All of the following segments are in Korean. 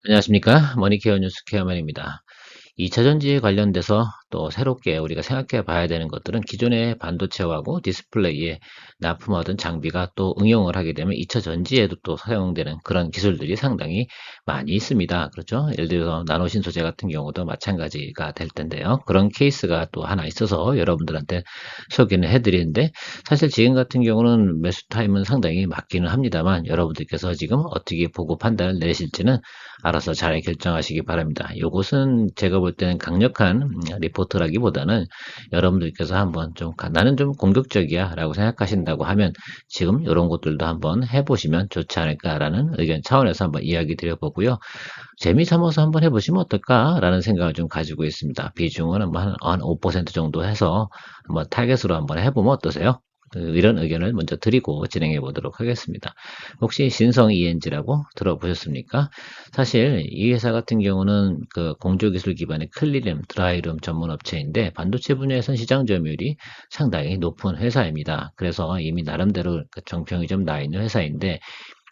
안녕하십니까. 머니케어 뉴스 케어맨입니다. 2차 전지에 관련돼서 또 새롭게 우리가 생각해 봐야 되는 것들은 기존의 반도체하고 디스플레이에 납품하던 장비가 또 응용을 하게 되면 2차 전지에도 또 사용되는 그런 기술들이 상당히 많이 있습니다. 그렇죠? 예를 들어서 나노신 소재 같은 경우도 마찬가지가 될 텐데요. 그런 케이스가 또 하나 있어서 여러분들한테 소개는 해드리는데, 사실 지금 같은 경우는 매수 타임은 상당히 맞기는 합니다만, 여러분들께서 지금 어떻게 보고 판단을 내리실지는 알아서 잘 결정하시기 바랍니다. 요것은 제가 볼 때는 강력한 리포트라기보다는 여러분들께서 한번 좀 나는 좀 공격적이야 라고 생각하신다고 하면 지금 이런 것들도 한번 해보시면 좋지 않을까라는 의견 차원에서 한번 이야기 드려보고요. 재미 삼아서 한번 해보시면 어떨까라는 생각을 좀 가지고 있습니다. 비중은 뭐한 5% 정도 해서 한번 타겟으로 한번 해보면 어떠세요? 이런 의견을 먼저 드리고 진행해 보도록 하겠습니다. 혹시 신성 ENG라고 들어보셨습니까? 사실 이 회사 같은 경우는 그 공조기술 기반의 클리름, 드라이룸 전문 업체인데 반도체 분야에선 시장 점유율이 상당히 높은 회사입니다. 그래서 이미 나름대로 그 정평이 좀 나 있는 회사인데,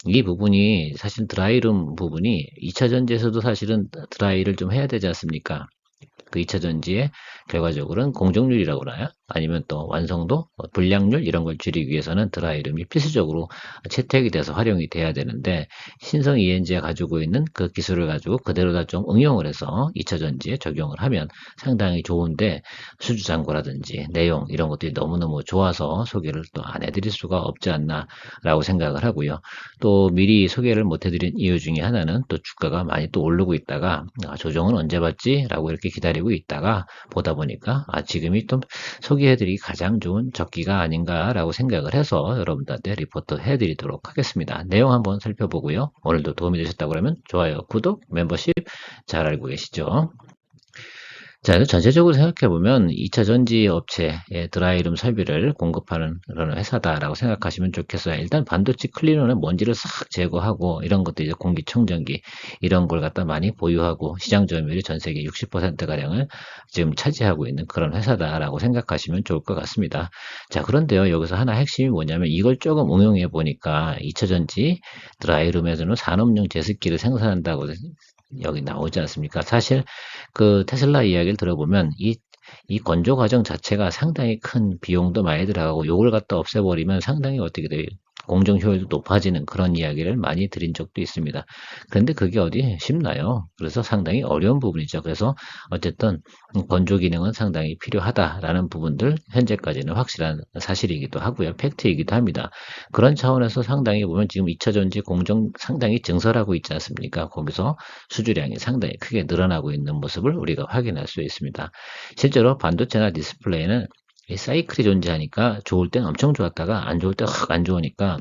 이 부분이 사실 드라이룸 부분이 2차 전지에서도 사실은 드라이를 좀 해야 되지 않습니까? 그 2차 전지의 결과적으로는 공정률이라고 그러나요? 아니면 또 완성도, 불량률 이런 걸 줄이기 위해서는 드라이룸이 필수적으로 채택이 돼서 활용이 돼야 되는데, 신성 ENG가 가지고 있는 그 기술을 가지고 그대로 다 좀 응용을 해서 2차 전지에 적용을 하면 상당히 좋은데, 수주 잔고라든지 내용 이런 것들이 너무너무 좋아서 소개를 또 안 해드릴 수가 없지 않나라고 생각을 하고요. 또 미리 소개를 못 해드린 이유 중에 하나는 또 주가가 많이 또 오르고 있다가 조정은 언제 받지? 라고 이렇게 기다리고 있다가 보다 보니까 지금이 또 소개해드리기 가장 좋은 적기가 아닌가라고 생각을 해서 여러분들한테 리포트 해드리도록 하겠습니다. 내용 한번 살펴보고요. 오늘도 도움이 되셨다고 그러면 좋아요, 구독, 멤버십 잘 알고 계시죠? 자, 전체적으로 생각해보면 2차 전지 업체의 드라이룸 설비를 공급하는 그런 회사다라고 생각하시면 좋겠어요. 일단 반도체 클리너는 먼지를 싹 제거하고 이런 것도 이제 공기청정기 이런 걸 갖다 많이 보유하고 시장 점유율이 전 세계 60%가량을 지금 차지하고 있는 그런 회사다라고 생각하시면 좋을 것 같습니다. 자, 그런데요, 여기서 하나 핵심이 뭐냐면 이걸 조금 응용해 보니까 2차 전지 드라이룸에서는 산업용 제습기를 생산한다고 여기 나오지 않습니까? 사실 그 테슬라 이야기를 들어보면 이 건조 과정 자체가 상당히 큰 비용도 많이 들어가고 요걸 갖다 없애버리면 상당히 어떻게 돼요? 공정 효율도 높아지는 그런 이야기를 많이 드린 적도 있습니다. 그런데 그게 어디 쉽나요? 그래서 상당히 어려운 부분이죠. 그래서 어쨌든 건조 기능은 상당히 필요하다라는 부분들 현재까지는 확실한 사실이기도 하고요. 팩트이기도 합니다. 그런 차원에서 상당히 보면 지금 2차 전지 공정 상당히 증설하고 있지 않습니까? 거기서 수주량이 상당히 크게 늘어나고 있는 모습을 우리가 확인할 수 있습니다. 실제로 반도체나 디스플레이는 이 사이클이 존재하니까 좋을 땐 엄청 좋았다가 안 좋을 때 확 안 좋으니까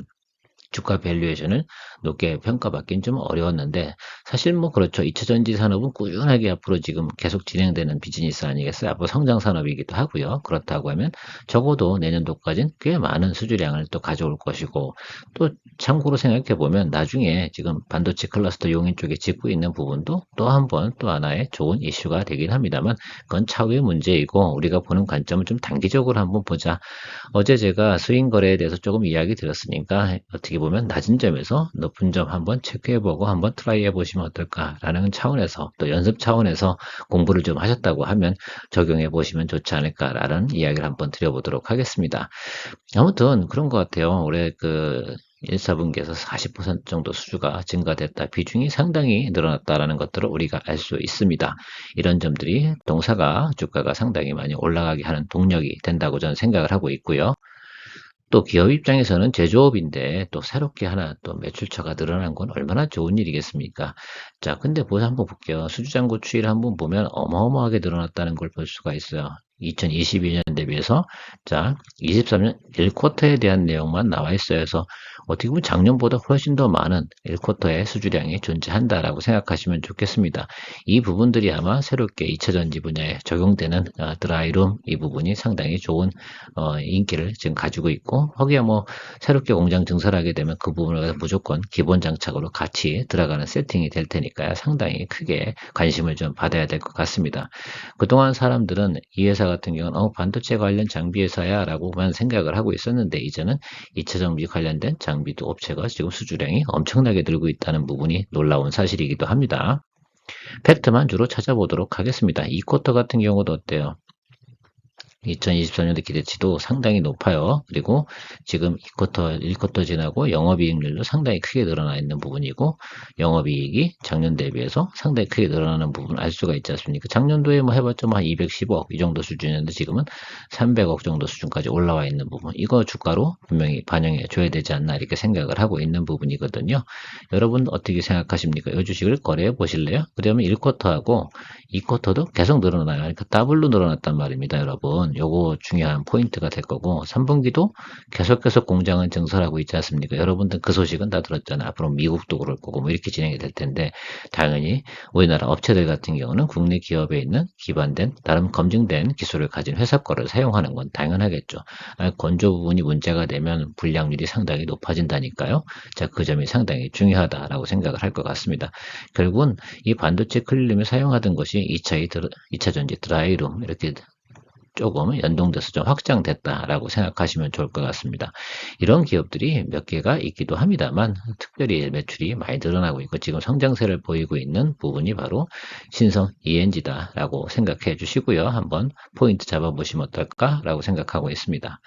주가 밸류에이션을 높게 평가받긴 좀 어려웠는데, 사실 뭐 그렇죠. 2차 전지 산업은 꾸준하게 앞으로 지금 계속 진행되는 비즈니스 아니겠어요? 앞으로 성장 산업이기도 하고요. 그렇다고 하면 적어도 내년도까지는 꽤 많은 수주량을 또 가져올 것이고, 또 참고로 생각해 보면 나중에 지금 반도체 클러스터 용인 쪽에 짓고 있는 부분도 또 한 번 또 하나의 좋은 이슈가 되긴 합니다만, 그건 차후의 문제이고 우리가 보는 관점을 좀 단기적으로 한번 보자. 어제 제가 스윙 거래에 대해서 조금 이야기 드렸으니까 어떻게 보면 낮은 점에서 높은 점 한번 체크해보고 한번 트라이 해보시면 어떨까라는 차원에서, 또 연습 차원에서 공부를 좀 하셨다고 하면 적용해 보시면 좋지 않을까라는 이야기를 한번 드려보도록 하겠습니다. 아무튼 그런 것 같아요. 올해 그 1사분기에서 40% 정도 수주가 증가됐다. 비중이 상당히 늘어났다라는 것들을 우리가 알 수 있습니다. 이런 점들이 동사가 주가가 상당히 많이 올라가게 하는 동력이 된다고 저는 생각을 하고 있고요. 또 기업 입장에서는 제조업인데 또 새롭게 하나 또 매출처가 늘어난 건 얼마나 좋은 일이겠습니까? 자, 근데 한번 볼게요. 수주잔고 추이를 한번 보면 어마어마하게 늘어났다는 걸 볼 수가 있어요. 2022년 대비해서 자, 23년 1쿼터에 대한 내용만 나와 있어요. 그래서 어떻게 보면 작년보다 훨씬 더 많은 1쿼터의 수주량이 존재한다라고 생각하시면 좋겠습니다. 이 부분들이 아마 새롭게 2차 전지 분야에 적용되는 드라이룸 이 부분이 상당히 좋은 인기를 지금 가지고 있고, 거기에 뭐 새롭게 공장 증설하게 되면 그 부분을 무조건 기본 장착으로 같이 들어가는 세팅이 될 테니까요. 상당히 크게 관심을 좀 받아야 될 것 같습니다. 그동안 사람들은 이 회사 현대차 같은 경우는 반도체 관련 장비 회사야 라고만 생각을 하고 있었는데, 이제는 2차 전지 관련된 장비도 업체가 지금 수주량이 엄청나게 늘고 있다는 부분이 놀라운 사실이기도 합니다. 팩트만 주로 찾아보도록 하겠습니다. 이 쿼터 같은 경우도 어때요? 2024년도 기대치도 상당히 높아요. 그리고 지금 2쿼터, 1쿼터 지나고 영업이익률도 상당히 크게 늘어나 있는 부분이고, 영업이익이 작년 대비해서 상당히 크게 늘어나는 부분 알 수가 있지 않습니까? 작년도에 뭐 해봤자 한 210억 이 정도 수준이었는데, 지금은 300억 정도 수준까지 올라와 있는 부분, 이거 주가로 분명히 반영해 줘야 되지 않나 이렇게 생각을 하고 있는 부분이거든요. 여러분 어떻게 생각하십니까? 이 주식을 거래해 보실래요? 그러면 1쿼터하고 2쿼터도 계속 늘어나요. 그러니까 더블로 늘어났단 말입니다, 여러분. 요거 중요한 포인트가 될 거고, 3분기도 계속 공장은 증설하고 있지 않습니까? 여러분들 그 소식은 다 들었잖아요. 앞으로 미국도 그럴 거고 뭐 이렇게 진행이 될 텐데, 당연히 우리나라 업체들 같은 경우는 국내 기업에 있는 기반된 다른 검증된 기술을 가진 회사 거를 사용하는 건 당연하겠죠. 건조 부분이 문제가 되면 불량률이 상당히 높아진다니까요. 자, 그 점이 상당히 중요하다라고 생각을 할 것 같습니다. 결국은 이 반도체 클린룸을 사용하던 것이 2차 전지 드라이룸 이렇게 조금 연동돼서 좀 확장됐다라고 생각하시면 좋을 것 같습니다. 이런 기업들이 몇 개가 있기도 합니다만, 특별히 매출이 많이 늘어나고 있고 지금 성장세를 보이고 있는 부분이 바로 신성 ENG다라고 생각해 주시고요. 한번 포인트 잡아보시면 어떨까라고 생각하고 있습니다.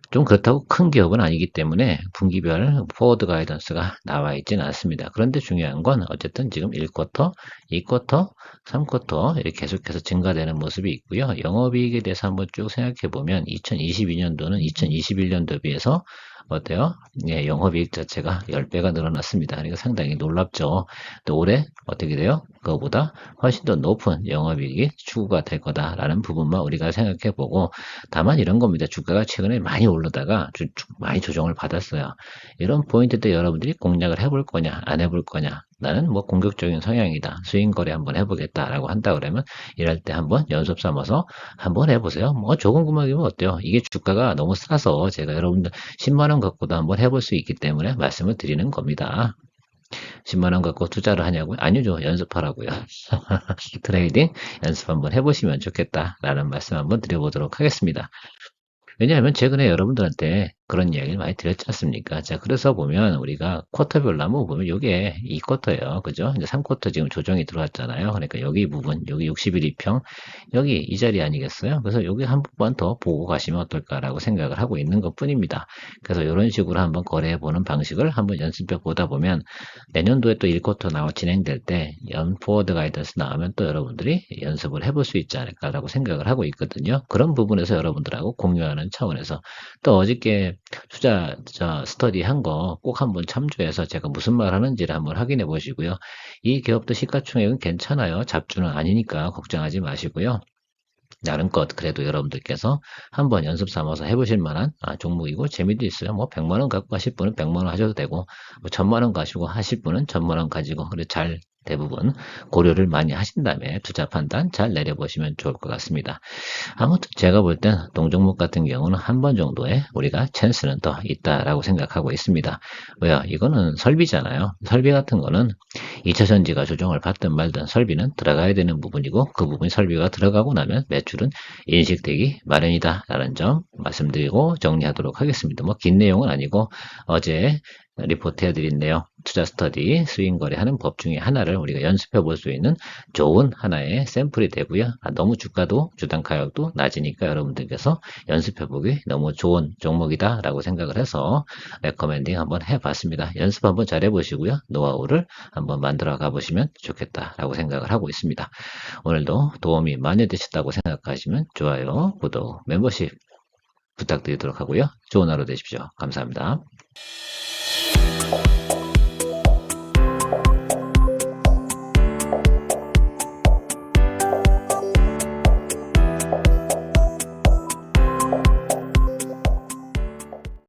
좀 그렇다고 큰 기업은 아니기 때문에 분기별 포워드 가이던스가 나와 있지는 않습니다. 그런데 중요한 건 어쨌든 지금 1쿼터, 2쿼터, 3쿼터 이렇게 계속해서 증가되는 모습이 있고요. 영업이익에 대해서 한번 쭉 생각해 보면 2022년도는 2021년도에 비해서 어때요? 예, 영업이익 자체가 10배가 늘어났습니다. 그러니까 상당히 놀랍죠. 또 올해 어떻게 돼요? 그거보다 훨씬 더 높은 영업이익이 추구가 될 거다라는 부분만 우리가 생각해 보고, 다만 이런 겁니다. 주가가 최근에 많이 오르다가 많이 조정을 받았어요. 이런 포인트 때 여러분들이 공략을 해볼 거냐, 안 해볼 거냐. 나는 뭐 공격적인 성향이다. 스윙 거래 한번 해보겠다라고 한다 그러면 이럴 때 한번 연습 삼아서 한번 해보세요. 뭐 조금 금액이면 어때요? 이게 주가가 너무 싸서 제가 여러분들 10만 원 갖고도 한번 해볼 수 있기 때문에 말씀을 드리는 겁니다. 10만 원 갖고 투자를 하냐고요? 아니죠. 연습하라고요. 트레이딩 연습 한번 해보시면 좋겠다라는 말씀 한번 드려보도록 하겠습니다. 왜냐하면 최근에 여러분들한테 그런 이야기를 많이 드렸지 않습니까? 자, 그래서 보면 우리가 쿼터별로 한번 보면 요게 2쿼터예요. 그죠? 이제 3쿼터 지금 조정이 들어왔잖아요. 그러니까 여기 부분, 여기 60일 이평, 여기 이 자리 아니겠어요? 그래서 여기 한 번 더 보고 가시면 어떨까라고 생각을 하고 있는 것 뿐입니다. 그래서 이런 식으로 한번 거래해보는 방식을 한번 연습해 보다 보면 내년도에 또 1쿼터 진행될 때 연 포워드 가이던스 나오면 또 여러분들이 연습을 해볼 수 있지 않을까라고 생각을 하고 있거든요. 그런 부분에서 여러분들하고 공유하는 차원에서 또 어저께 투자 스터디 한 거 꼭 한번 참조해서 제가 무슨 말 하는지를 한번 확인해 보시고요. 이 기업도 시가총액은 괜찮아요. 잡주는 아니니까 걱정하지 마시고요. 나름껏 그래도 여러분들께서 한번 연습 삼아서 해보실 만한 종목이고 재미도 있어요. 뭐 100만 원 갖고 하실 분은 100만 원 하셔도 되고, 뭐 1000만 원 가지고 하실 분은 1000만 원 가지고, 그래 잘 대부분 고려를 많이 하신 다음에 투자 판단 잘 내려보시면 좋을 것 같습니다. 아무튼 제가 볼 땐 동종목 같은 경우는 한 번 정도의 우리가 찬스는 더 있다라고 생각하고 있습니다. 왜요? 이거는 설비잖아요. 설비 같은 거는 2차 전지가 조정을 받든 말든 설비는 들어가야 되는 부분이고, 그 부분이 설비가 들어가고 나면 매출은 인식되기 마련이다 라는 점 말씀드리고 정리하도록 하겠습니다. 뭐 긴 내용은 아니고 어제 리포트 해드린 내용, 투자 스터디, 스윙 거래하는 법 중에 하나를 우리가 연습해 볼 수 있는 좋은 하나의 샘플이 되고요. 너무 주가도 주당 가격도 낮으니까 여러분들께서 연습해 보기 너무 좋은 종목이다 라고 생각을 해서 레커멘딩 한번 해봤습니다. 연습 한번 잘 해보시고요. 노하우를 한번 만들어 가보시면 좋겠다라고 생각을 하고 있습니다. 오늘도 도움이 많이 되셨다고 생각하시면 좋아요, 구독, 멤버십 부탁드리도록 하고요. 좋은 하루 되십시오. 감사합니다.